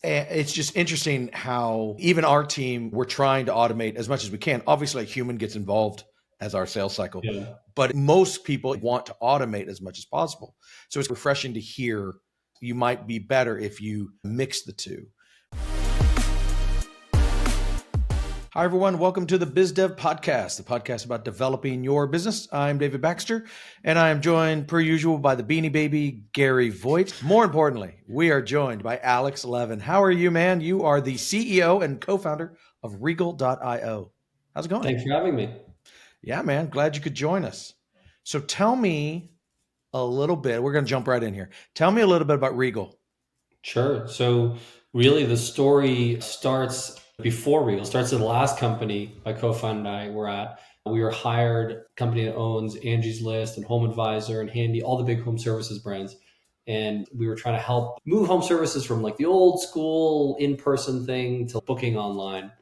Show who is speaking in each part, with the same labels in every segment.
Speaker 1: And it's just interesting how even our team, we're trying to automate as much as we can. Obviously, a human gets involved as our sales cycle,
Speaker 2: Yeah.
Speaker 1: but most people want to automate as much as possible. So it's refreshing to hear you might be better if you mix the two. Hi, everyone. Welcome to the BizDev Podcast, the podcast about developing your business. I'm David Baxter, and I am joined, per usual, by the Beanie Baby, Gary Voigt. More importantly, we are joined by Alex Levin. How are you, man? You are the CEO and co-founder of Regal.io. How's it going?
Speaker 2: Thanks for having me.
Speaker 1: Yeah, man. Glad you could join us. So tell me a little bit. We're going to jump right in here. Tell me a little bit about Regal.
Speaker 2: Sure. So really the story starts before Real. It starts in the last company my co-founder and I were at. We were hired, company that owns Angie's List and Home Advisor and Handy, all the big home services brands. And we were trying to help move home services from like the old school in-person thing to booking online.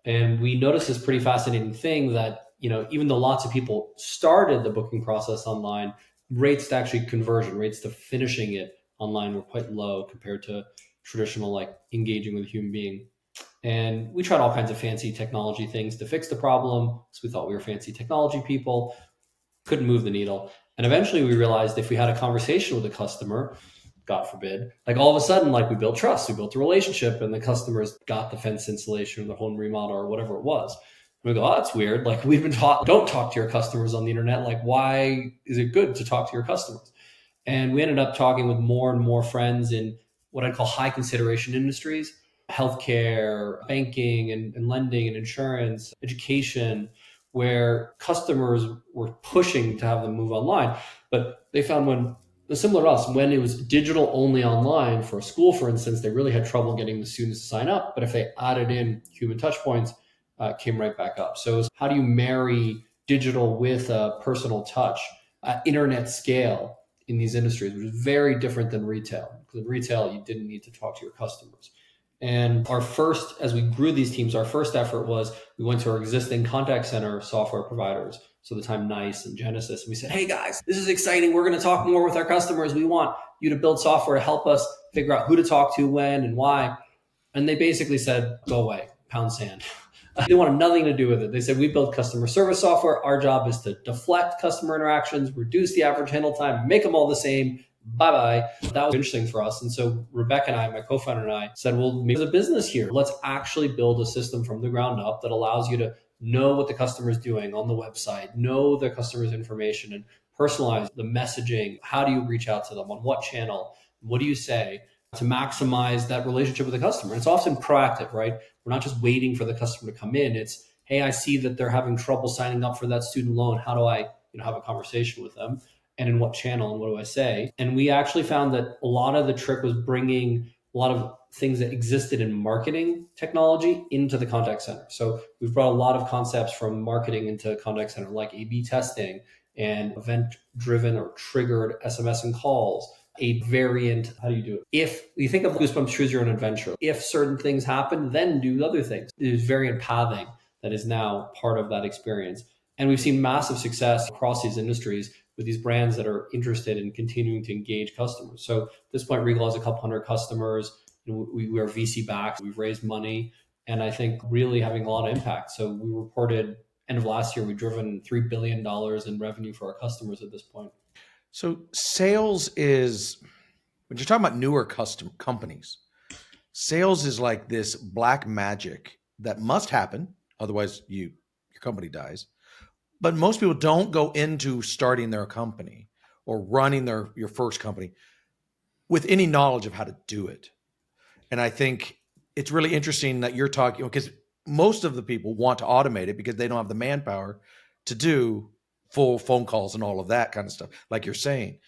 Speaker 2: And we noticed this pretty fascinating thing that, even though lots of people started the booking process online, rates to actually conversion, rates to finishing it online were quite low compared to traditional, like engaging with a human being. And we tried all kinds of fancy technology things to fix the problem. So we thought we were fancy technology people, couldn't move the needle. And eventually we realized if we had a conversation with a customer, God forbid, like all of a sudden, like we built trust, we built a relationship, and the customers got the fence installation or the home remodel or whatever it was. And we go, oh, that's weird. Like we've been taught, don't talk to your customers on the internet. Like, why is it good to talk to your customers? And we ended up talking with more and more friends in what I'd call high consideration industries, healthcare, banking and lending and insurance, education, where customers were pushing to have them move online. But they found similar to us, when it was digital only online for a school, for instance, they really had trouble getting the students to sign up. But if they added in human touch points, came right back up. So how do you marry digital with a personal touch at internet scale in these industries, which is very different than retail? Because in retail, you didn't need to talk to your customers. And as we grew these teams, our first effort was we went to our existing contact center software providers. So the time NICE and Genesis. And we said, hey guys, this is exciting. We're going to talk more with our customers. We want you to build software to help us figure out who to talk to, when, and why. And they basically said, go away, pound sand. They wanted nothing to do with it. They said, we build customer service software. Our job is to deflect customer interactions, reduce the average handle time, make them all the same. Bye-bye. That was interesting for us. And so Rebecca and I, my co-founder and I, said, well, maybe there's a business here. Let's actually build a system from the ground up that allows you to know what the customer is doing on the website, know the customer's information, and personalize the messaging. How do you reach out to them? On what channel? What do you say to maximize that relationship with the customer? And it's often proactive, right? We're not just waiting for the customer to come in. It's, hey, I see that they're having trouble signing up for that student loan. How do I, have a conversation with them? And in what channel, and what do I say? And we actually found that a lot of the trick was bringing a lot of things that existed in marketing technology into the contact center. So we've brought a lot of concepts from marketing into contact center, like A/B testing and event-driven or triggered SMS and calls. A variant, how do you do it? If you think of Goosebumps, choose your own adventure. If certain things happen, then do other things. There's variant pathing that is now part of that experience. And we've seen massive success across these industries with these brands that are interested in continuing to engage customers. So at this point, Regal has a couple hundred customers. We are VC backed. We've raised money, and I think really having a lot of impact. So we reported end of last year, we've driven $3 billion in revenue for our customers at this point.
Speaker 1: So sales is, when you're talking about newer custom companies, sales is like this black magic that must happen. Otherwise your company dies. But most people don't go into starting their company or running your first company with any knowledge of how to do it. And I think it's really interesting that you're talking, because most of the people want to automate it because they don't have the manpower to do full phone calls and all of that kind of stuff, like you're saying.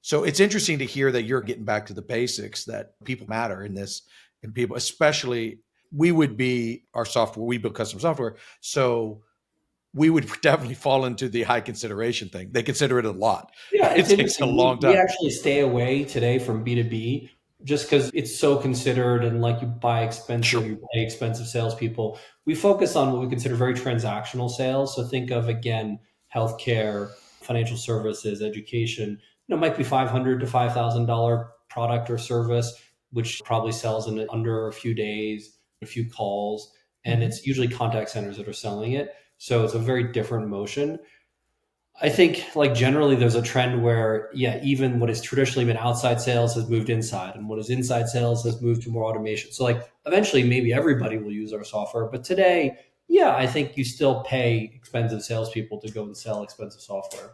Speaker 1: So it's interesting to hear that you're getting back to the basics, that people matter in this, and people, especially we would be our software, we build custom software. So we would definitely fall into the high consideration thing. They consider it a lot.
Speaker 2: Yeah,
Speaker 1: It
Speaker 2: it's
Speaker 1: takes a
Speaker 2: interesting.
Speaker 1: long
Speaker 2: We
Speaker 1: time.
Speaker 2: actually stay away today from B2B just because it's so considered, and like you buy expensive,
Speaker 1: Sure.
Speaker 2: you pay expensive salespeople. We focus on what we consider very transactional sales. So think of, again, healthcare, financial services, education. It might be $500 to $5,000 product or service. which probably sells in under a few days, a few calls, and
Speaker 1: Mhm.
Speaker 2: it's usually contact centers that are selling it. So it's a very different motion. I think like generally there's a trend where, yeah, even what has traditionally been outside sales has moved inside, and what is inside sales has moved to more automation. So like eventually maybe everybody will use our software, but today, yeah, I think you still pay expensive salespeople to go and sell expensive software.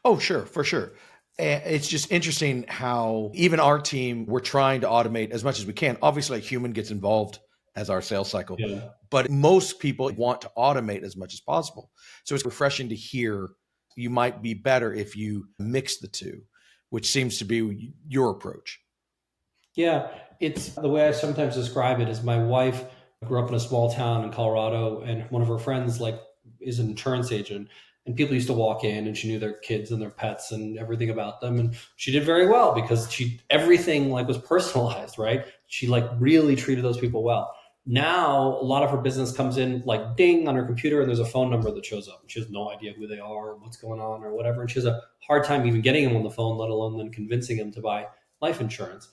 Speaker 1: Oh, sure, for sure. It's just interesting how even our team, we're trying to automate as much as we can. Obviously, a human gets involved as our sales cycle,
Speaker 2: Yeah.
Speaker 1: but most people want to automate as much as possible. So it's refreshing to hear you might be better if you mix the two, which seems to be your approach.
Speaker 2: Yeah, it's the way I sometimes describe it is my wife grew up in a small town in Colorado, and one of her friends like is an insurance agent, and people used to walk in and she knew their kids and their pets and everything about them, and she did very well because she everything like was personalized, right? She like really treated those people well. Now a lot of her business comes in like ding on her computer and there's a phone number that shows up. She has no idea who they are or what's going on or whatever, and she has a hard time even getting them on the phone, let alone then convincing them to buy life insurance.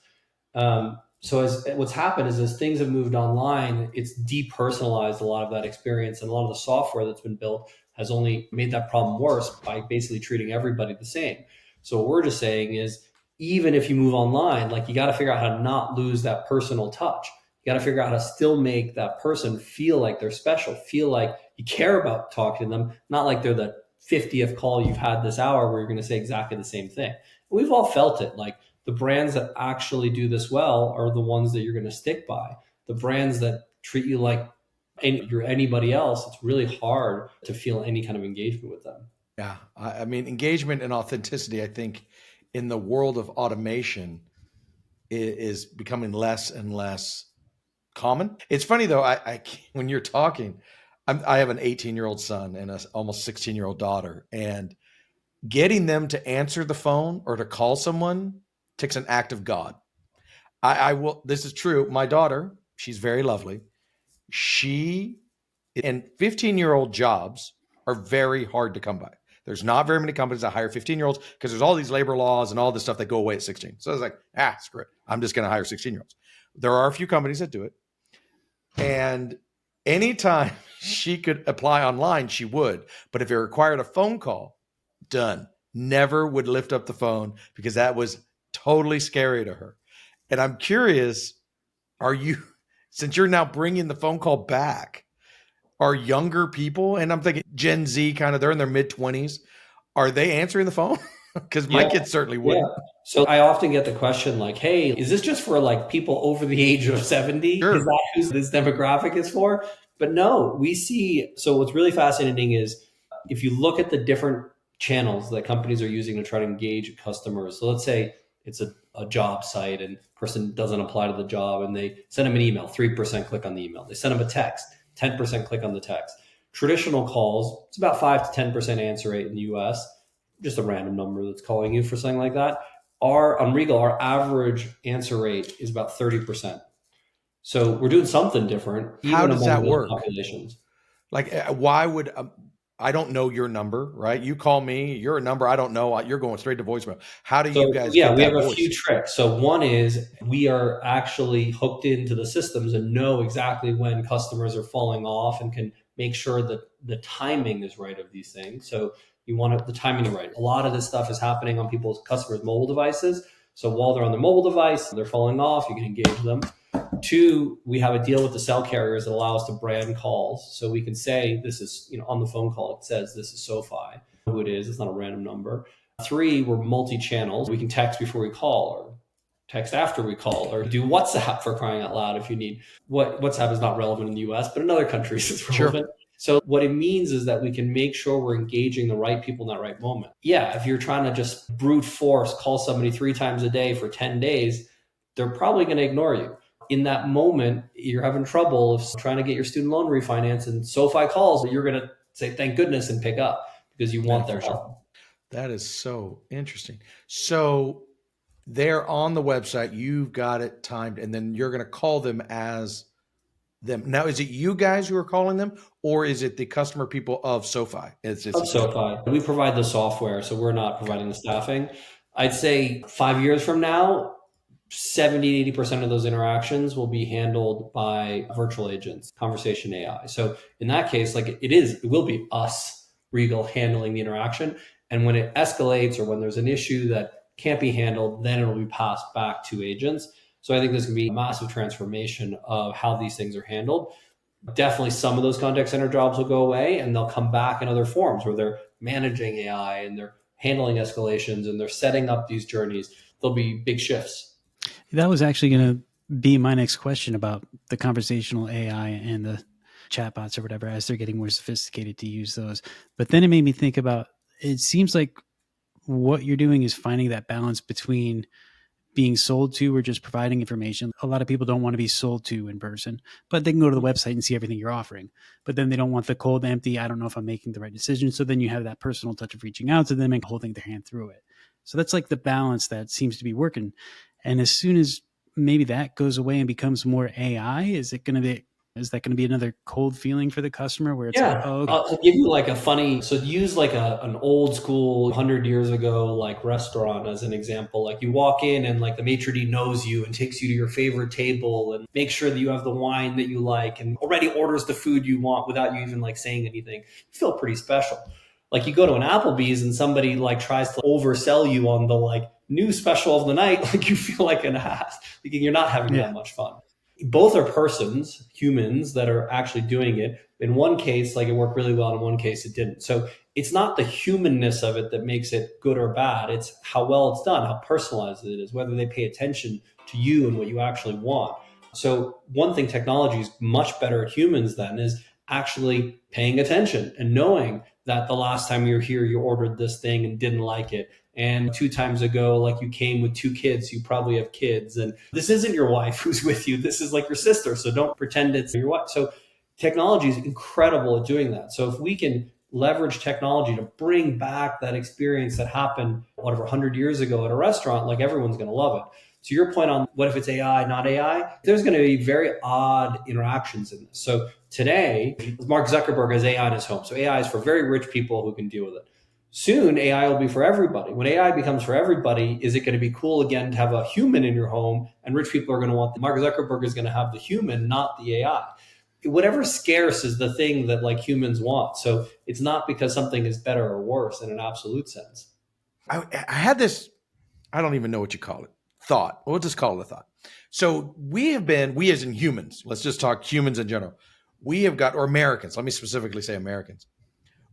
Speaker 2: So as what's happened is as things have moved online, it's depersonalized a lot of that experience, and a lot of the software that's been built has only made that problem worse by basically treating everybody the same. So what we're just saying is, even if you move online, like you got to figure out how to not lose that personal touch. You got to figure out how to still make that person feel like they're special, feel like you care about talking to them, not like they're the 50th call you've had this hour where you're going to say exactly the same thing. We've all felt it. Like the brands that actually do this well are the ones that you're going to stick by. The brands that treat you like you're anybody else, it's really hard to feel any kind of engagement with them.
Speaker 1: Yeah. I mean, engagement and authenticity, I think, in the world of automation is becoming less and less common. It's funny though. When you're talking, I have an 18-year-old son and a almost 16-year-old daughter, and getting them to answer the phone or to call someone takes an act of God. I will. This is true. My daughter, she's very lovely. She and 15-year-old jobs are very hard to come by. There's not very many companies that hire 15-year-olds because there's all these labor laws and all this stuff that go away at 16. So it's like, screw it. I'm just going to hire 16-year-olds. There are a few companies that do it. And anytime she could apply online, she would. But if it required a phone call, done. Never would lift up the phone because that was totally scary to her. And I'm curious, are you, since you're now bringing the phone call back, are younger people, and I'm thinking Gen Z kind of, they're in their mid 20s, are they answering the phone? Because my
Speaker 2: Yeah.
Speaker 1: kids certainly
Speaker 2: Yeah.
Speaker 1: wouldn't.
Speaker 2: So I often get the question like, hey, is this just for like people over the age of 70? Is
Speaker 1: Sure.
Speaker 2: that who this demographic is for? But no, we see. So what's really fascinating is if you look at the different channels that companies are using to try to engage customers. So let's say it's a job site and person doesn't apply to the job and they send them an email, 3% click on the email. They send them a text, 10% click on the text. Traditional calls, it's about 5 to 10% answer rate in the US, just a random number that's calling you for something like that. Our on Regal, our average answer rate is about 30%. So we're doing something different,
Speaker 1: How
Speaker 2: even
Speaker 1: does
Speaker 2: among
Speaker 1: that
Speaker 2: those
Speaker 1: work?
Speaker 2: populations.
Speaker 1: Like, why would I don't know your number, right? You call me, you're a number I don't know. You're going straight to voicemail. How do you
Speaker 2: So
Speaker 1: guys
Speaker 2: yeah,
Speaker 1: get
Speaker 2: we have
Speaker 1: that
Speaker 2: a few
Speaker 1: voice?
Speaker 2: tricks. So one is we are actually hooked into the systems and know exactly when customers are falling off and can make sure that the timing is right of these things. So you want the timing right. A lot of this stuff is happening on people's customers' mobile devices. So while they're on their mobile device, they're falling off, you can engage them. Two, we have a deal with the cell carriers that allow us to brand calls. So we can say this is, on the phone call, it says this is SoFi, who it is. It's not a random number. Three, we're multi-channels. We can text before we call or text after we call or do WhatsApp for crying out loud if you need. What WhatsApp is not relevant in the US, but in other countries it's
Speaker 1: Sure.
Speaker 2: relevant. So what it means is that we can make sure we're engaging the right people in that right moment. Yeah, if you're trying to just brute force call somebody 3 times a day for 10 days, they're probably going to ignore you. In that moment, you're having trouble if trying to get your student loan refinance and SoFi calls, you're going to say thank goodness and pick up because you
Speaker 1: Yeah,
Speaker 2: want their
Speaker 1: for sure.
Speaker 2: help.
Speaker 1: That is so interesting. So they're on the website, you've got it timed, and then you're going to call them as them. Now, is it you guys who are calling them, or is it the customer people of SoFi? It's
Speaker 2: Of SoFi. We provide the software, so we're not
Speaker 1: okay.
Speaker 2: providing the staffing. I'd say 5 years from now, 70, 80% of those interactions will be handled by virtual agents, conversation AI. So in that case, like it will be us, Regal, handling the interaction. And when it escalates or when there's an issue that can't be handled, then it'll be passed back to agents. So I think there's going to be a massive transformation of how these things are handled. Definitely some of those contact center jobs will go away and they'll come back in other forms where they're managing AI and they're handling escalations and they're setting up these journeys. There'll be big shifts.
Speaker 3: That was actually going to be my next question about the conversational AI and the chatbots or whatever, as they're getting more sophisticated to use those. But then it made me think about, it seems like what you're doing is finding that balance between being sold to or just providing information. A lot of people don't want to be sold to in person, but they can go to the website and see everything you're offering. But then they don't want the cold, empty, I don't know if I'm making the right decision. So then you have that personal touch of reaching out to them and holding their hand through it. So that's like the balance that seems to be working. And as soon as maybe that goes away and becomes more AI, is that going to be another cold feeling for the customer where it's like, oh, okay.
Speaker 2: I'll give you like a funny, so use like an old school 100 years ago, like restaurant as an example. Like you walk in and like the maitre d' knows you and takes you to your favorite table and makes sure that you have the wine that you like and already orders the food you want without you even like saying anything. You feel pretty special. Like you go to an Applebee's and somebody like tries to oversell you on the like new special of the night, like you feel like an ass. Like you're not having that much fun. Both are persons, humans that are actually doing it. In one case, like it worked really well. In one case, it didn't. So it's not the humanness of it that makes it good or bad. It's how well it's done, how personalized it is, whether they pay attention to you and what you actually want. So one thing technology is much better at humans than is actually paying attention and knowing that the last time you were here, you ordered this thing and didn't like it. And 2 times ago, like you came with 2 kids, you probably have kids. And this isn't your wife who's with you. This is like your sister. So don't pretend it's your wife. So technology is incredible at doing that. So if we can leverage technology to bring back that experience that happened, whatever, 100 years ago at a restaurant, like everyone's going to love it. To your point on what if it's AI, not AI, there's going to be very odd interactions in this. So today, Mark Zuckerberg has AI in his home. So AI is for very rich people who can deal with it. Soon, AI will be for everybody. When AI becomes for everybody, is it going to be cool again to have a human in your home? And rich people are going to want Mark Zuckerberg is going to have the human, not the AI. Whatever's scarce is the thing that like humans want. So it's not because something is better or worse in an absolute sense.
Speaker 1: I had this, I don't even know what you call it, thought. We'll just call it a thought. So we as in humans, let's just talk humans in general. Or Americans, let me specifically say Americans.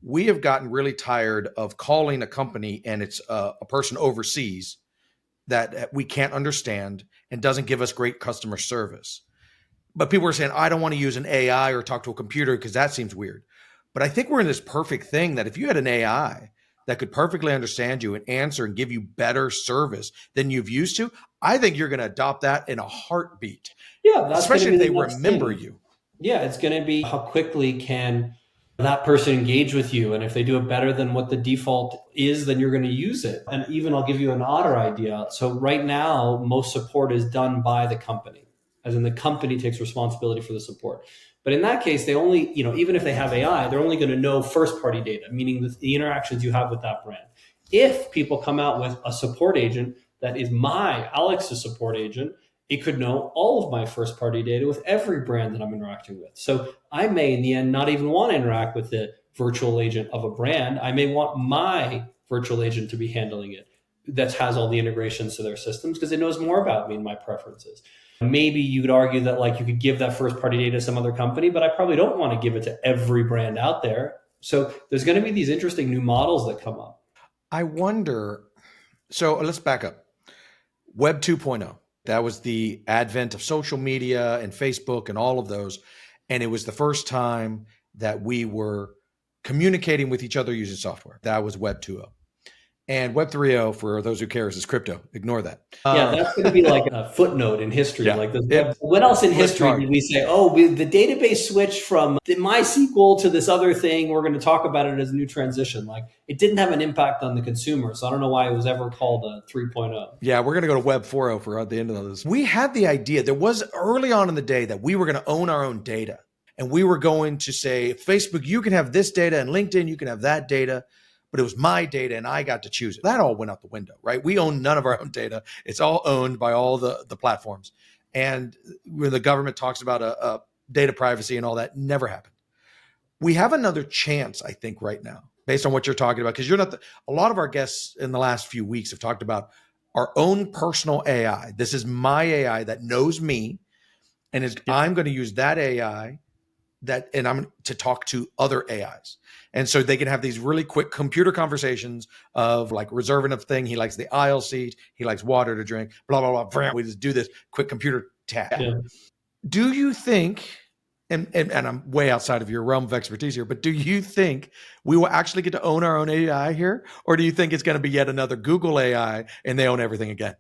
Speaker 1: We have gotten really tired of calling a company and it's a person overseas that we can't understand and doesn't give us great customer service. But people are saying, I don't want to use an AI or talk to a computer because that seems weird. But I think we're in this perfect thing that if you had an AI that could perfectly understand you and answer and give you better service than you've used to, I think you're going to adopt that in a heartbeat.
Speaker 2: Yeah, that's
Speaker 1: especially if they remember you.
Speaker 2: Yeah, it's going to be how quickly can that person engage with you. And if they do it better than what the default is, then you're going to use it. And even I'll give you an odder idea. So right now, most support is done by the company, as in the company takes responsibility for the support. But in that case, they only, even if they have AI, they're only going to know first party data, meaning the interactions you have with that brand. If people come out with a support agent that is Alex's support agent, it could know all of my first party data with every brand that I'm interacting with. So I may in the end not even want to interact with the virtual agent of a brand. I may want my virtual agent to be handling it that has all the integrations to their systems because it knows more about me and my preferences. Maybe you could argue that like you could give that first party data to some other company, but I probably don't want to give it to every brand out there. So there's going to be these interesting new models that come up.
Speaker 1: I wonder, so let's back up. Web 2.0. That was the advent of social media and Facebook and all of those. And it was the first time that we were communicating with each other using software. That was Web 2.0. And Web 3.0, for those who cares, is crypto. Ignore that.
Speaker 2: Yeah, that's going to be like a footnote in history.
Speaker 1: Yeah.
Speaker 2: Like what else in history did we say? Oh, the database switched from the MySQL to this other thing. We're going to talk about it as a new transition. Like it didn't have an impact on the consumer. So I don't know why it was ever called a 3.0.
Speaker 1: Yeah, we're going to go to Web 4.0 for at the end of this. We had the idea, there was early on in the day that we were going to own our own data. And we were going to say, Facebook, you can have this data, and LinkedIn, you can have that data. but it was my data and I got to choose it. That all went out the window, right? We own none of our own data. It's all owned by all the platforms. And when the government talks about a data privacy and all that, never happened. We have another chance, I think, right now, based on what you're talking about, because you're not a lot of our guests in the last few weeks have talked about our own personal AI. This is my AI that knows me, and I'm going to use that AI and I'm to talk to other AIs. And so they can have these really quick computer conversations of like reserving a thing. He likes the aisle seat. He likes water to drink, blah, blah, blah. We just do this quick computer tap.
Speaker 2: Yeah.
Speaker 1: Do you think, and I'm way outside of your realm of expertise here, but do you think we will actually get to own our own AI here? Or do you think it's going to be yet another Google AI and they own everything again?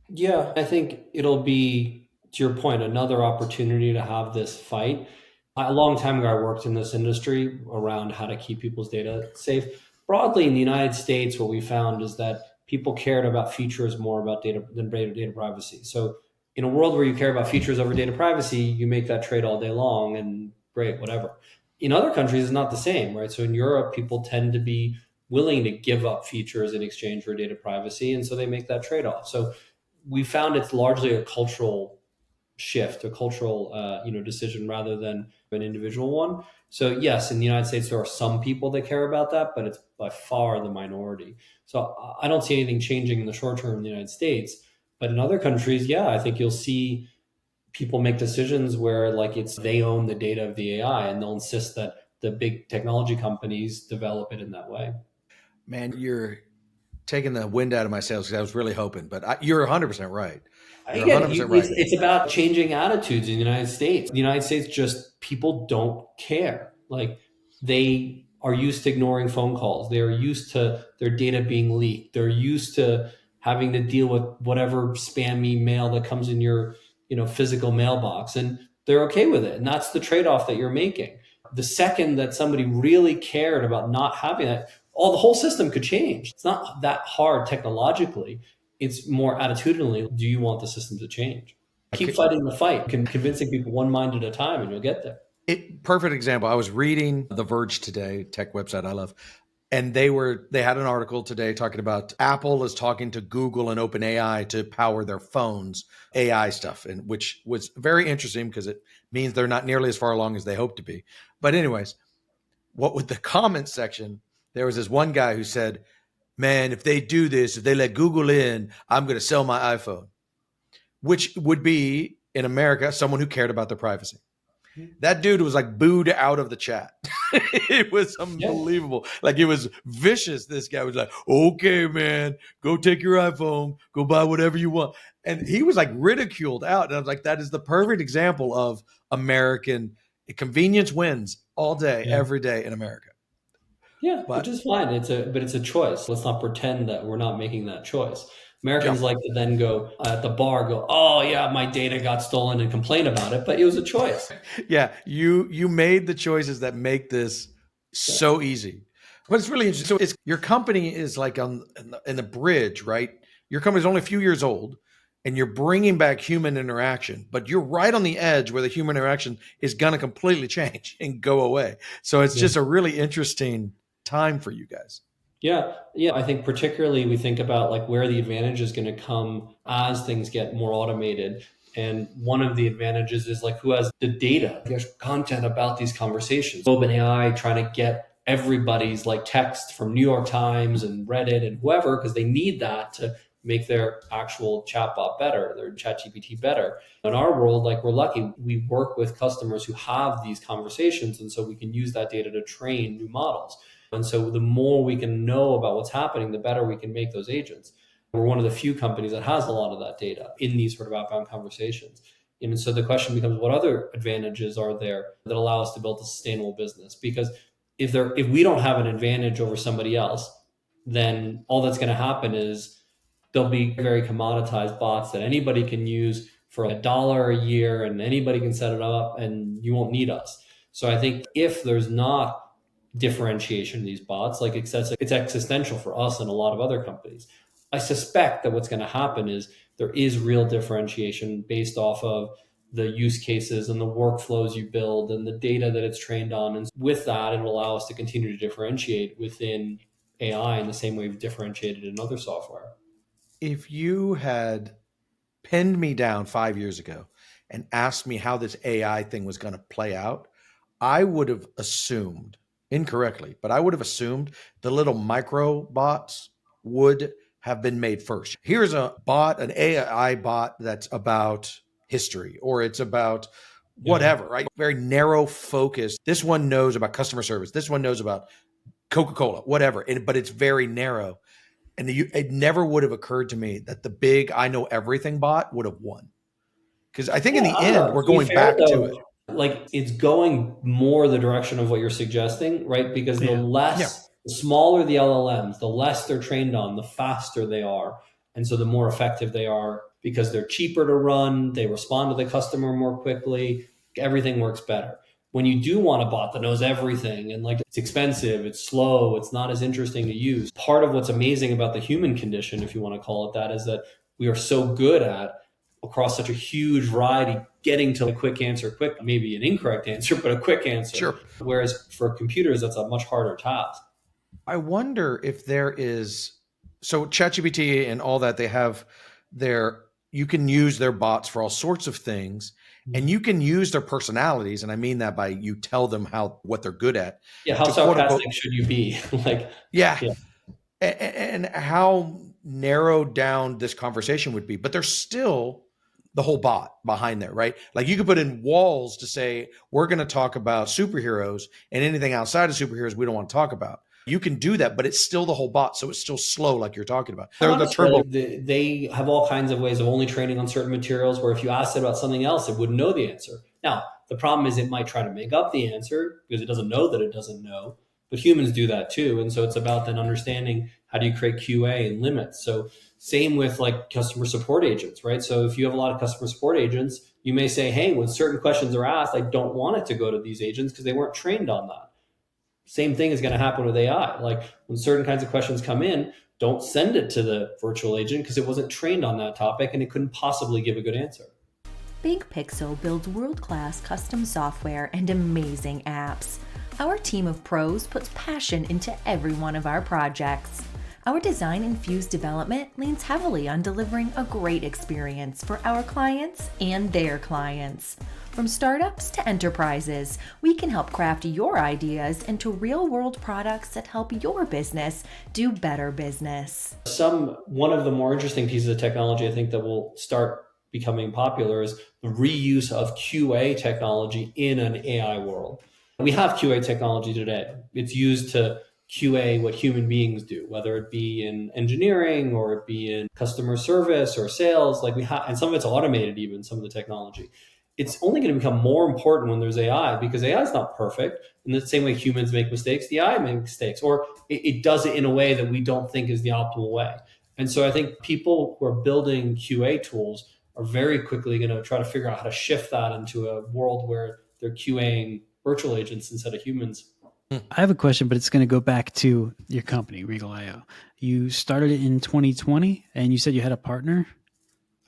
Speaker 2: Yeah, I think it'll be, to your point, another opportunity to have this fight. A long time ago, I worked in this industry around how to keep people's data safe. Broadly in the United States, what we found is that people cared about features more about data than data privacy. So in a world where you care about features over data privacy, you make that trade all day long and great, whatever. In other countries, it's not the same, right? So in Europe, people tend to be willing to give up features in exchange for data privacy. And so they make that trade-off. So we found it's largely a cultural shift, a cultural decision rather than an individual one. So yes, in the United States, there are some people that care about that, but it's by far the minority. So I don't see anything changing in the short term in the United States. But in other countries, yeah, I think you'll see people make decisions where like they own the data of the AI and they'll insist that the big technology companies develop it in that way.
Speaker 1: Man, you're taking the wind out of my sails because I was really hoping, but you're 100% right. You're
Speaker 2: Again,
Speaker 1: 100% right.
Speaker 2: it's about changing attitudes in the United States. The United States, just people don't care. Like they are used to ignoring phone calls. They are used to their data being leaked. They're used to having to deal with whatever spammy mail that comes in your, physical mailbox, and they're okay with it. And that's the trade-off that you're making. The second that somebody really cared about not having that, the whole system could change. It's not that hard technologically. It's more attitudinally, do you want the system to change? Keep fighting the fight, convincing people one mind at a time, and you'll get there.
Speaker 1: Perfect example. I was reading The Verge today, tech website I love, and they had an article today talking about Apple is talking to Google and OpenAI to power their phones, AI stuff, and which was very interesting because it means they're not nearly as far along as they hope to be. But anyways, what with the comment section, there was this one guy who said, man, if they do this, if they let Google in, I'm going to sell my iPhone, which would be in America, someone who cared about their privacy. That dude was like booed out of the chat. It was unbelievable. Yeah. Like it was vicious. This guy was like, okay, man, go take your iPhone, go buy whatever you want. And he was like ridiculed out. And I was like, that is the perfect example of American convenience wins all day, every day in America.
Speaker 2: Yeah, which is fine. It's a choice. Let's not pretend that we're not making that choice. Americans like to then go at the bar, oh yeah, my data got stolen and complain about it, but it was a choice.
Speaker 1: Yeah, you made the choices that make this so easy. But it's really interesting. So your company is like in the bridge, right? Your company's only a few years old, and you're bringing back human interaction, but you're right on the edge where the human interaction is going to completely change and go away. So it's just a really interesting time for you guys.
Speaker 2: Yeah. I think particularly we think about like where the advantage is going to come as things get more automated. And one of the advantages is like who has the data, there's content about these conversations. OpenAI trying to get everybody's like text from New York Times and Reddit and whoever, because they need that to make their actual chatbot better, their ChatGPT better. In our world, like we're lucky, we work with customers who have these conversations. And so we can use that data to train new models. And so the more we can know about what's happening, the better we can make those agents. We're one of the few companies that has a lot of that data in these sort of outbound conversations. And so the question becomes, what other advantages are there that allow us to build a sustainable business? Because if we don't have an advantage over somebody else, then all that's going to happen is there'll be very commoditized bots that anybody can use for $1 a year and anybody can set it up and you won't need us. So I think if there's not differentiation in these bots, like it's existential for us and a lot of other companies. I suspect that what's going to happen is there is real differentiation based off of the use cases and the workflows you build and the data that it's trained on. And with that, it'll allow us to continue to differentiate within AI in the same way we've differentiated in other software.
Speaker 1: If you had pinned me down 5 years ago and asked me how this AI thing was going to play out, I would have assumed incorrectly, but I would have assumed the little micro bots would have been made first. Here's a bot, an AI bot that's about history or it's about whatever, right? Very narrow focus. This one knows about customer service. This one knows about Coca-Cola, whatever. But it's very narrow. And it never would have occurred to me that the big I know everything bot would have won. Because I think in the end, we're going back to it.
Speaker 2: Like it's going more the direction of what you're suggesting, right? Because the smaller the LLMs, the less they're trained on, the faster they are. And so the more effective they are because they're cheaper to run, they respond to the customer more quickly, everything works better. When you do want a bot that knows everything and like it's expensive, it's slow, it's not as interesting to use. Part of what's amazing about the human condition, if you want to call it that, is that we are so good at across such a huge variety, getting to a quick answer, maybe an incorrect answer, but a quick answer.
Speaker 1: Sure.
Speaker 2: Whereas for computers, that's a much harder task.
Speaker 1: I wonder if there is, so ChatGPT and all that, they have you can use their bots for all sorts of things and you can use their personalities. And I mean that by you tell them what they're good at.
Speaker 2: Yeah. How sarcastic should you be?
Speaker 1: And how narrowed down this conversation would be, but there's still the whole bot behind there, right? Like you could put in walls to say, we're going to talk about superheroes and anything outside of superheroes we don't want to talk about. You can do that, but it's still the whole bot. So it's still slow, like you're talking about.
Speaker 2: They have all kinds of ways of only training on certain materials where if you asked it about something else, it wouldn't know the answer. Now, the problem is it might try to make up the answer because it doesn't know that it doesn't know. But humans do that too. And so it's about then understanding how do you create QA and limits. So same with like customer support agents, right? So if you have a lot of customer support agents, you may say, hey, when certain questions are asked, I don't want it to go to these agents because they weren't trained on that. Same thing is going to happen with AI. Like when certain kinds of questions come in, don't send it to the virtual agent because it wasn't trained on that topic and it couldn't possibly give a good answer.
Speaker 4: Big Pixel builds world-class custom software and amazing apps. Our team of pros puts passion into every one of our projects. Our design-infused development leans heavily on delivering a great experience for our clients and their clients. From startups to enterprises, we can help craft your ideas into real-world products that help your business do better business.
Speaker 2: One of the more interesting pieces of technology I think that will start becoming popular is the reuse of QA technology in an AI world. We have QA technology today. It's used to QA what human beings do, whether it be in engineering or it be in customer service or sales. And some of it's automated, even some of the technology. It's only going to become more important when there's AI because AI is not perfect. In the same way humans make mistakes, the AI makes mistakes, or it does it in a way that we don't think is the optimal way. And so I think people who are building QA tools are very quickly going to try to figure out how to shift that into a world where they're QAing virtual agents instead of humans.
Speaker 3: I have a question, but it's going to go back to your company, Regal.io. You started it in 2020 and you said you had a partner.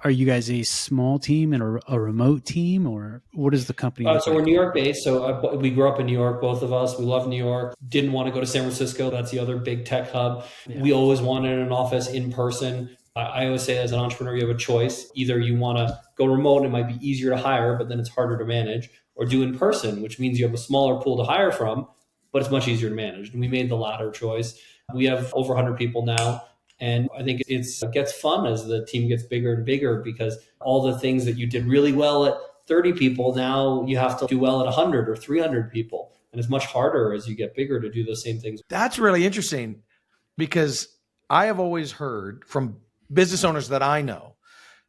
Speaker 3: Are you guys a small team and a remote team, or what is the company?
Speaker 2: So we're New York based. So we grew up in New York, both of us. We love New York. Didn't want to go to San Francisco. That's the other big tech hub. Yeah. We always wanted an office in person. I always say as an entrepreneur, you have a choice. Either you want to go remote, it might be easier to hire, but then it's harder to manage, or do in person, which means you have a smaller pool to hire from, but it's much easier to manage. And we made the latter choice. We have over 100 people now. And I think it gets fun as the team gets bigger and bigger because all the things that you did really well at 30 people, now you have to do well at 100 or 300 people. And it's much harder as you get bigger to do those same things.
Speaker 1: That's really interesting because I have always heard from business owners that I know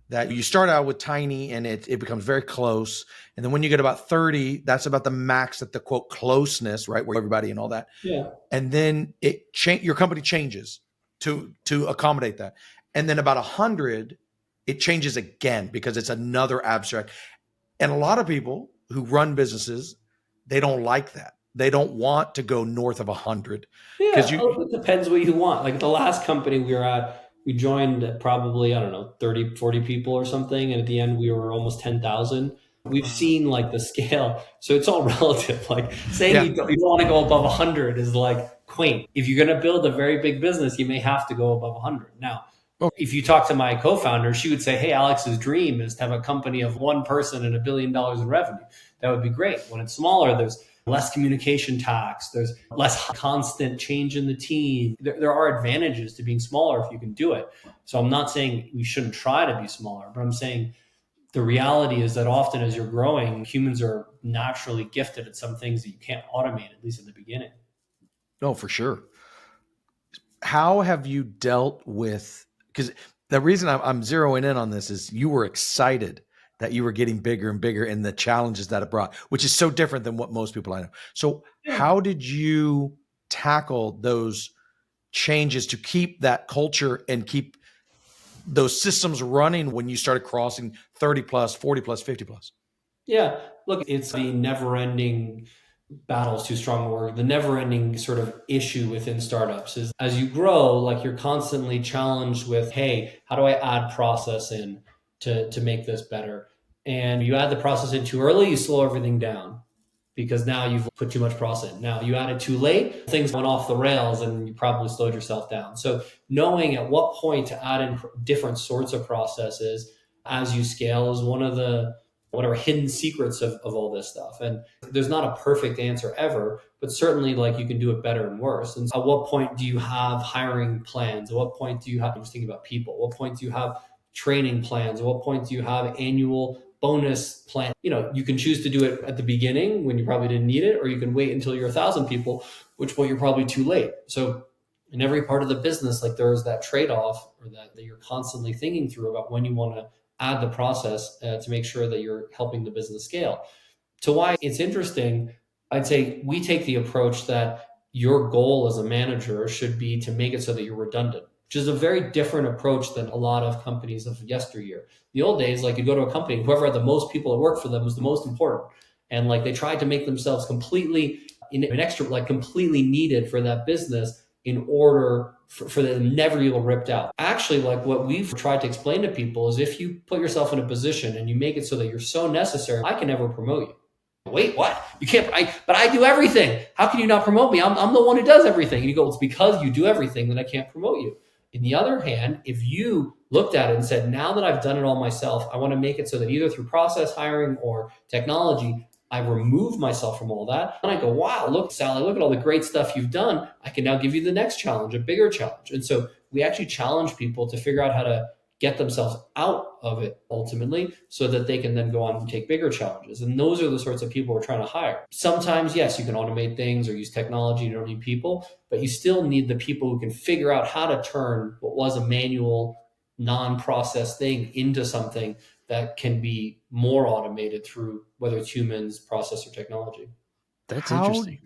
Speaker 1: that you start out with tiny and it becomes very close. And then when you get about 30, that's about the max at the quote closeness, right? Where everybody and all that.
Speaker 2: Yeah.
Speaker 1: And then your company changes to accommodate that. And then about 100, it changes again because it's another abstract. And a lot of people who run businesses, they don't like that. They don't want to go north of 100.
Speaker 2: Yeah, it depends what you want. Like the last company we were at, we joined probably, 30, 40 people or something. And at the end, we were almost 10,000. We've seen like the scale. So it's all relative. Like saying
Speaker 1: Yeah.
Speaker 2: you don't want to go above 100 is like quaint. If you're going to build a very big business, you may have to go above 100. Now,
Speaker 1: Oh.
Speaker 2: if you talk to my co-founder, she would say, hey, Alex's dream is to have a company of one person and $1 billion in revenue. That would be great. When it's smaller, there's less communication tax. There's less constant change in the team. There are advantages to being smaller if you can do it. So I'm not saying we shouldn't try to be smaller, but I'm saying the reality is that often as you're growing, humans are naturally gifted at some things that you can't automate, at least in the beginning.
Speaker 1: No, for sure. How have you dealt with, because the reason I'm zeroing in on this is you were excited that you were getting bigger and bigger and the challenges that it brought, which is so different than what most people I know. So how did you tackle those changes to keep that culture and keep those systems running when you started crossing 30 plus, 40 plus, 50 plus?
Speaker 2: Yeah, look, it's the never-ending battle is too strong a word. The never-ending sort of issue within startups is as you grow, like you're constantly challenged with, hey, how do I add process in to make this better? And you add the process in too early, you slow everything down because now you've put too much process in. Now you add it too late, things went off the rails and you probably slowed yourself down. So knowing at what point to add in different sorts of processes as you scale is one of the whatever hidden secrets of all this stuff. And there's not a perfect answer ever, but certainly like you can do it better and worse. And at what point do you have hiring plans? At what point do you have, I'm just thinking about people, at what point do you have training plans? At what point do you have annual bonus plan? You can choose to do it at the beginning when you probably didn't need it, or you can wait until you're 1,000 people, which point you're probably too late. So in every part of the business, like there is that trade-off or that you're constantly thinking through about when you want to add the process to make sure that you're helping the business scale. To why it's interesting, I'd say we take the approach that your goal as a manager should be to make it so that you're redundant, which is a very different approach than a lot of companies of yesteryear. The old days, like you go to a company, whoever had the most people that work for them was the most important. And like they tried to make themselves completely completely needed for that business in order for them never be ripped out. Actually, like what we've tried to explain to people is if you put yourself in a position and you make it so that you're so necessary, I can never promote you. Wait, what? You can't, but I do everything. How can you not promote me? I'm the one who does everything. And you go, it's because you do everything that I can't promote you. On the other hand, if you looked at it and said, now that I've done it all myself, I want to make it so that either through process hiring or technology, I remove myself from all that. And I go, wow, look, Sally, look at all the great stuff you've done. I can now give you the next challenge, a bigger challenge. And so we actually challenge people to figure out how to get themselves out of it ultimately so that they can then go on and take bigger challenges. And those are the sorts of people we're trying to hire. Sometimes, yes, you can automate things or use technology. You don't need people, but you still need the people who can figure out how to turn what was a manual, non-process thing into something that can be more automated through whether it's humans, process, or technology.
Speaker 3: That's interesting.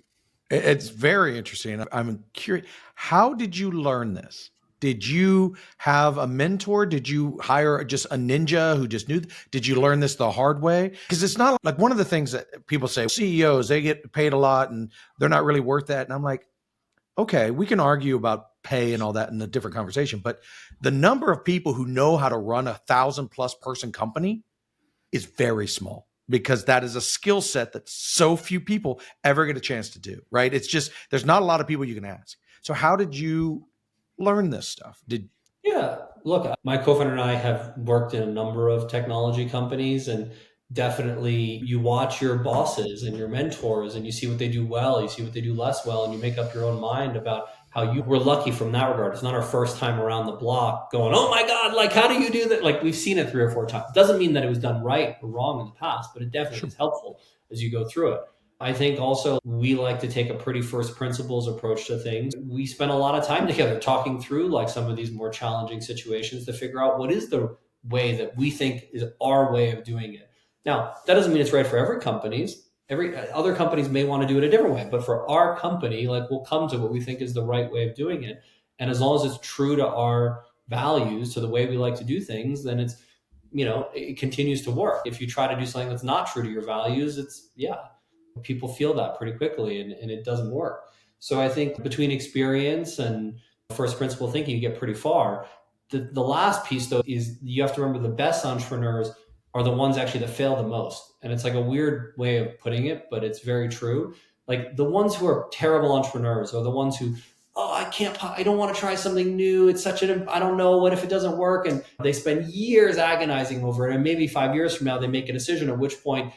Speaker 1: It's very interesting. I'm curious. How did you learn this? Did you have a mentor? Did you hire just a ninja who just knew? Did you learn this the hard way? Because it's not like one of the things that people say, CEOs, they get paid a lot and they're not really worth that. And I'm like, okay, we can argue about pay and all that in a different conversation. But the number of people who know how to run 1,000+ person company is very small because that is a skill set that so few people ever get a chance to do, right? It's just, there's not a lot of people you can ask. So how did you learn this stuff?
Speaker 2: Yeah, look, my co-founder and I have worked in a number of technology companies, and definitely you watch your bosses and your mentors and you see what they do well, you see what they do less well, and you make up your own mind about how you were lucky from that regard. It's not our first time around the block going, oh my God, like, how do you do that? Like, we've seen it 3 or 4 times. Doesn't mean that it was done right or wrong in the past, but it definitely is helpful as you go through it. I think also we like to take a pretty first principles approach to things. We spend a lot of time together talking through like some of these more challenging situations to figure out what is the way that we think is our way of doing it. Now, that doesn't mean it's right for every companies. Every other companies may want to do it a different way, but for our company, like we'll come to what we think is the right way of doing it. And as long as it's true to our values, to the way we like to do things, then it's, it continues to work. If you try to do something that's not true to your values, people feel that pretty quickly and it doesn't work. So I think between experience and first principle thinking, you get pretty far. The last piece though is you have to remember the best entrepreneurs are the ones actually that fail the most. And it's like a weird way of putting it, but it's very true. Like the ones who are terrible entrepreneurs are the ones who, oh, I don't want to try something new. It's I don't know, what if it doesn't work? And they spend years agonizing over it. And maybe 5 years from now, they make a decision, at which point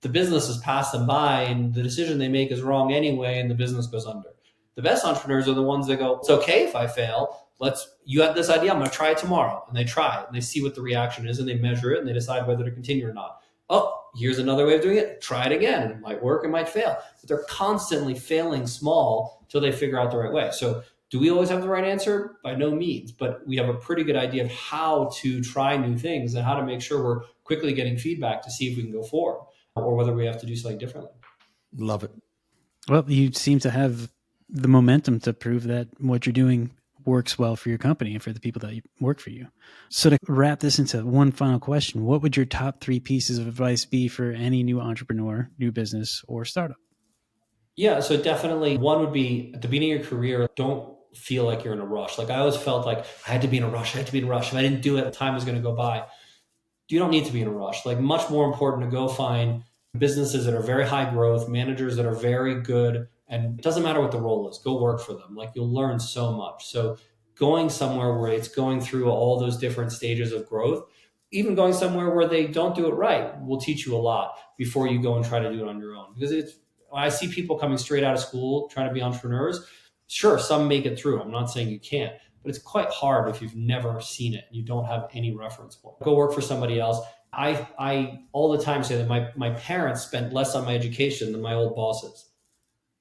Speaker 2: the business has passed them by and the decision they make is wrong anyway, and the business goes under. The best entrepreneurs are the ones that go, it's okay if I fail. You had this idea, I'm going to try it tomorrow. And they try it and they see what the reaction is and they measure it and they decide whether to continue or not. Oh, here's another way of doing it. Try it again. It might work, it might fail. But they're constantly failing small until they figure out the right way. So do we always have the right answer? By no means, but we have a pretty good idea of how to try new things and how to make sure we're quickly getting feedback to see if we can go forward or whether we have to do something differently.
Speaker 1: Love it.
Speaker 3: Well, you seem to have the momentum to prove that what you're doing works well for your company and for the people that work for you. So to wrap this into one final question, what would your top 3 pieces of advice be for any new entrepreneur, new business, or startup?
Speaker 2: Yeah, so definitely one would be at the beginning of your career, don't feel like you're in a rush. Like I always felt like I had to be in a rush. If I didn't do it, time was going to go by. You don't need to be in a rush. Like much more important to go find businesses that are very high growth, managers that are very good, and it doesn't matter what the role is, go work for them. Like you'll learn so much. So going somewhere where it's going through all those different stages of growth, even going somewhere where they don't do it right will teach you a lot before you go and try to do it on your own. Because I see people coming straight out of school trying to be entrepreneurs. Sure, some make it through. I'm not saying you can't, but it's quite hard if you've never seen it and you don't have any reference point. Go work for somebody else. I all the time say that my parents spent less on my education than my old bosses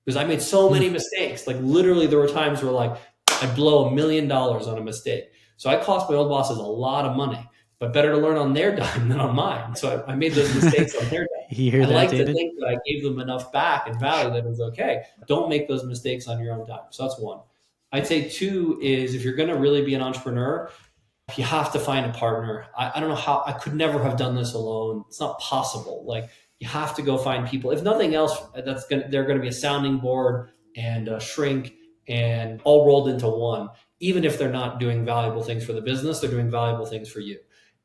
Speaker 2: because I made so many mistakes. Like literally there were times where like I'd blow $1 million on a mistake. So I cost my old bosses a lot of money, but better to learn on their dime than on mine. So I made those mistakes on their dime.
Speaker 3: You hear
Speaker 2: I
Speaker 3: that,
Speaker 2: like
Speaker 3: David?
Speaker 2: to think that I gave them enough back and value that it was okay. Don't make those mistakes on your own dime. So that's one. I'd say 2 is if you're going to really be an entrepreneur, you have to find a partner. I don't know how, I could never have done this alone. It's not possible. Like you have to go find people. If nothing else, they're going to be a sounding board and a shrink and all rolled into one. Even if they're not doing valuable things for the business, they're doing valuable things for you.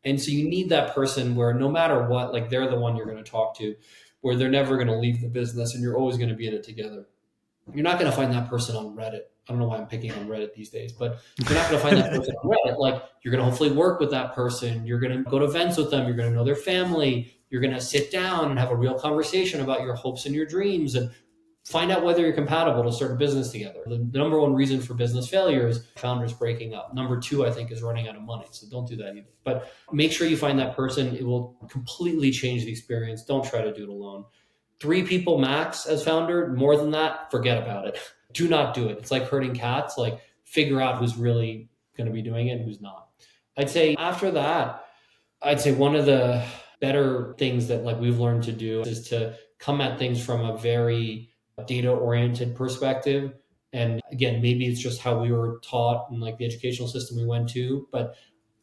Speaker 2: And so you need that person where no matter what, like they're the one you're going to talk to, where they're never going to leave the business and you're always going to be in it together. You're not going to find that person on Reddit. I don't know why I'm picking on Reddit these days, but you're not going to find that person on Reddit. Like you're going to hopefully work with that person. You're going to go to events with them. You're going to know their family. You're going to sit down and have a real conversation about your hopes and your dreams and find out whether you're compatible to start a business together. The number one reason for business failure is founders breaking up. Number 2, I think, is running out of money. So don't do that either. But make sure you find that person. It will completely change the experience. Don't try to do it alone. 3 people max as founder. More than that, forget about it. Do not do it. It's like herding cats. Like figure out who's really going to be doing it and who's not. I'd say after that, one of the better things that like we've learned to do is to come at things from a very data-oriented perspective. And again, maybe it's just how we were taught in like the educational system we went to, but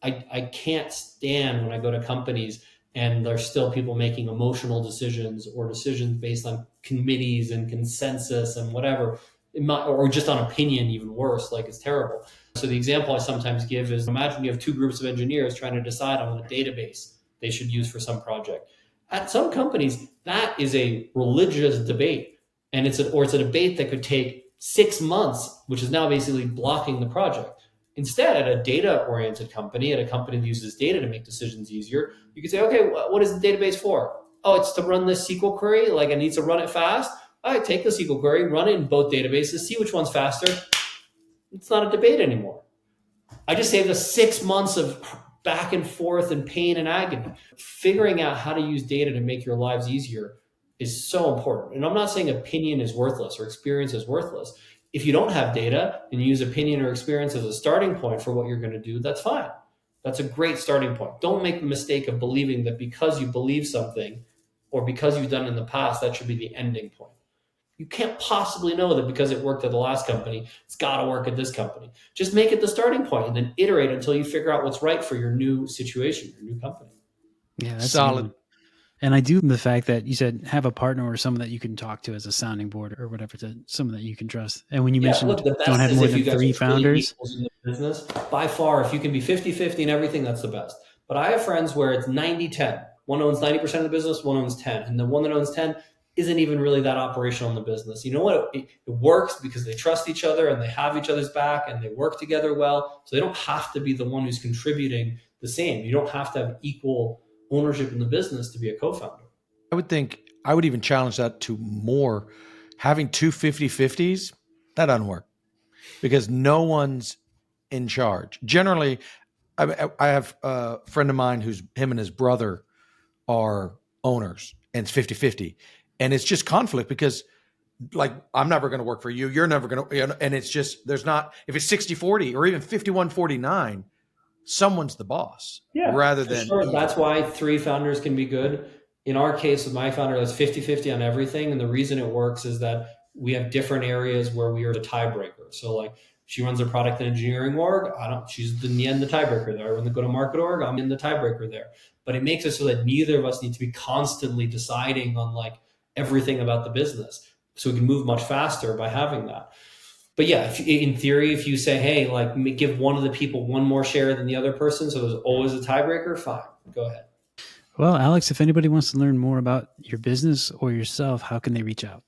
Speaker 2: I can't stand when I go to companies and there's still people making emotional decisions or decisions based on committees and consensus and whatever, or just on opinion, even worse, like it's terrible. So the example I sometimes give is imagine you have 2 groups of engineers trying to decide on a database they should use for some project. At some companies, that is a religious debate. And it's a debate that could take 6 months, which is now basically blocking the project. Instead, at a data-oriented company, at a company that uses data to make decisions easier, you could say, okay, what is the database for? Oh, it's to run this SQL query. Like it needs to run it fast. All right, take the SQL query, run it in both databases, see which one's faster. It's not a debate anymore. I just saved us 6 months of back and forth and pain and agony. Figuring out how to use data to make your lives easier is so important. And I'm not saying opinion is worthless or experience is worthless. If you don't have data and you use opinion or experience as a starting point for what you're going to do, that's fine. That's a great starting point. Don't make the mistake of believing that because you believe something or because you've done it in the past, that should be the ending point. You can't possibly know that because it worked at the last company, it's got to work at this company. Just make it the starting point and then iterate until you figure out what's right for your new situation, your new company.
Speaker 3: Yeah, that's
Speaker 1: solid.
Speaker 3: And I do the fact that you said have a partner or someone that you can talk to as a sounding board or whatever, to someone that you can trust. And when you mentioned don't have more than 3 founders.
Speaker 2: In the business, by far, if you can be 50-50 and everything, that's the best. But I have friends where it's 90-10. one owns 90% of the business, one owns 10. And the one that owns 10 isn't even really that operational in the business. You know what? It works because they trust each other and they have each other's back and they work together well. So they don't have to be the one who's contributing the same. You don't have to have equal ownership in the business to be a co-founder.
Speaker 1: I would think I would even challenge that to more. Having two 50-50s, that doesn't work because no one's in charge. Generally, I have a friend of mine who's him and his brother are owners and it's 50-50. And it's just conflict because like, I'm never going to work for you. You're never going to, and it's just, there's not, if it's 60-40 or even 51-49, someone's the boss rather than.
Speaker 2: Sure. That's why 3 founders can be good. In our case with my founder, that's 50-50 on everything. And the reason it works is that we have different areas where we are the tiebreaker. So like she runs a product and engineering org. She's in the end the tiebreaker there. I run the go-to-market org. I'm in the tiebreaker there. But it makes it so that neither of us need to be constantly deciding on like everything about the business. So we can move much faster by having that. But yeah, in theory, if you say, hey, like give one of the people one more share than the other person, so there's always a tiebreaker, fine, go ahead.
Speaker 3: Well, Alex, if anybody wants to learn more about your business or yourself, how can they reach out?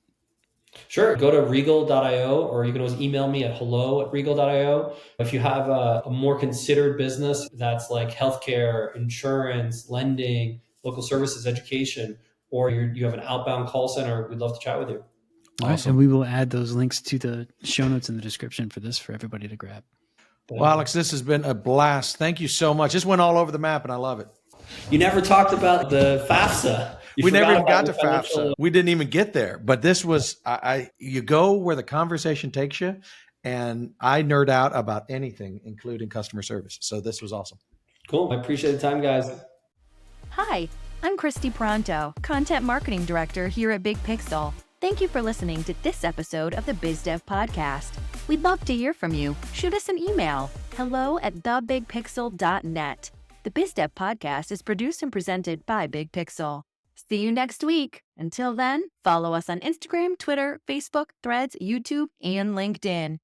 Speaker 2: Sure. Go to regal.io, or you can always email me at hello@regal.io. If you have a more considered business that's like healthcare, insurance, lending, local services, education, or you have an outbound call center, we'd love to chat with you.
Speaker 3: All right, and we will add those links to the show notes in the description for this for everybody to grab.
Speaker 1: Well, Alex, this has been a blast. Thank you so much. This went all over the map and I love it.
Speaker 2: You never talked about the FAFSA.
Speaker 1: We never even got to FAFSA. We didn't even get there. But this was, you go where the conversation takes you, and I nerd out about anything, including customer service. So this was awesome.
Speaker 2: Cool. I appreciate the time, guys.
Speaker 4: Hi, I'm Christy Pronto, Content Marketing Director here at Big Pixel. Thank you for listening to this episode of the BizDev Podcast. We'd love to hear from you. Shoot us an email, hello@thebigpixel.net. The BizDev Podcast is produced and presented by Big Pixel. See you next week. Until then, follow us on Instagram, Twitter, Facebook, Threads, YouTube, and LinkedIn.